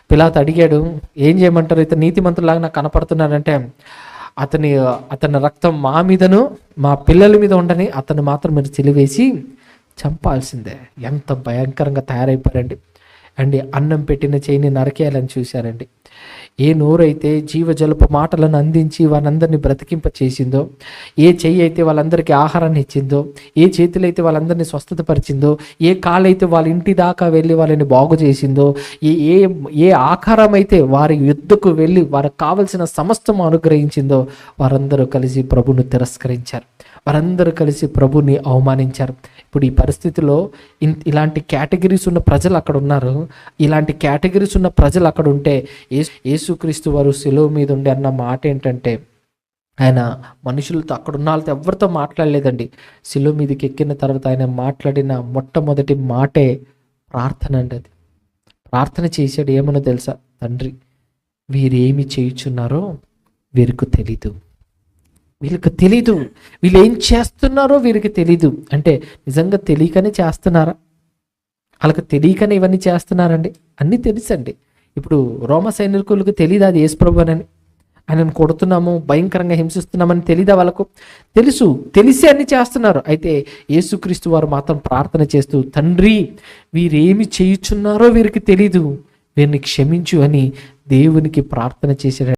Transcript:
పిలాతు అడిగాడు, ఏం చేయమంటారు, ఇతను నీతిమంతులాగా నాకు కనపడుతున్నాడంటే, అతని రక్తం మా మీదను మా పిల్లల మీద ఉండని, అతను మాత్రం మీరు సిలువేసి చంపాల్సిందే. ఎంత భయంకరంగా తయారైపోయారండి అండి. అన్నం పెట్టిన చేయిని నరకేయాలని చూశారండి. ఏ నోరైతే జీవజలపు మాటలను అందించి వాళ్ళందరినీ బ్రతికింప చేసిందో, ఏ చెయ్యి అయితే వాళ్ళందరికీ ఆహారాన్ని ఇచ్చిందో, ఏ చేతులు అయితే వాళ్ళందరినీ స్వస్థతపరిచిందో, ఏ కాలు అయితే వాళ్ళ ఇంటి దాకా వెళ్ళి వాళ్ళని బాగు చేసిందో, ఏ ఏ ఏ ఆకారం అయితే వారి యుద్ధకు వెళ్ళి వారికి కావలసిన సమస్తం అనుగ్రహించిందో, వారందరూ కలిసి ప్రభుని తిరస్కరించారు. వారందరూ కలిసి ప్రభుని అవమానించారు. ఇప్పుడు ఈ పరిస్థితిలో ఇలాంటి కేటగిరీస్ ఉన్న ప్రజలు అక్కడ ఉన్నారు. ఇలాంటి కేటగిరీస్ ఉన్న ప్రజలు అక్కడ ఉంటే యేసుక్రీస్తు వారు శిలువ మీద ఉండి అన్న మాట ఏంటంటే, ఆయన మనుషులతో అక్కడ ఉన్న వాళ్ళతో ఎవరితో మాట్లాడలేదండి. శిలువ మీదకి ఎక్కిన తర్వాత ఆయన మాట్లాడిన మొట్టమొదటి మాటే ప్రార్థన అండి. అది ప్రార్థన చేశాడు. ఏమన్నా తెలుసా? తండ్రి, వీరేమి చేయుచున్నారో వీరికి తెలీదు, వీళ్ళు ఏం చేస్తున్నారో వీరికి తెలీదు. అంటే నిజంగా తెలియకనే చేస్తున్నారా? వాళ్ళకి తెలియకనే ఇవన్నీ చేస్తున్నారండి? అన్నీ తెలుసండి. ఇప్పుడు రోమ సైనికులకు తెలీదా అది యేసుప్రభు అని? ఆయనను కొడుతున్నాము, భయంకరంగా హింసిస్తున్నామని తెలీదా వాళ్ళకు? తెలుసు, తెలిసి అన్ని చేస్తున్నారు. అయితే యేసుక్రీస్తు వారు మాత్రం ప్రార్థన చేస్తూ, తండ్రి, వీరేమి చేయుచున్నారో వీరికి తెలీదు, వీరిని క్షమించు అని దేవునికి ప్రార్థన చేశాడు.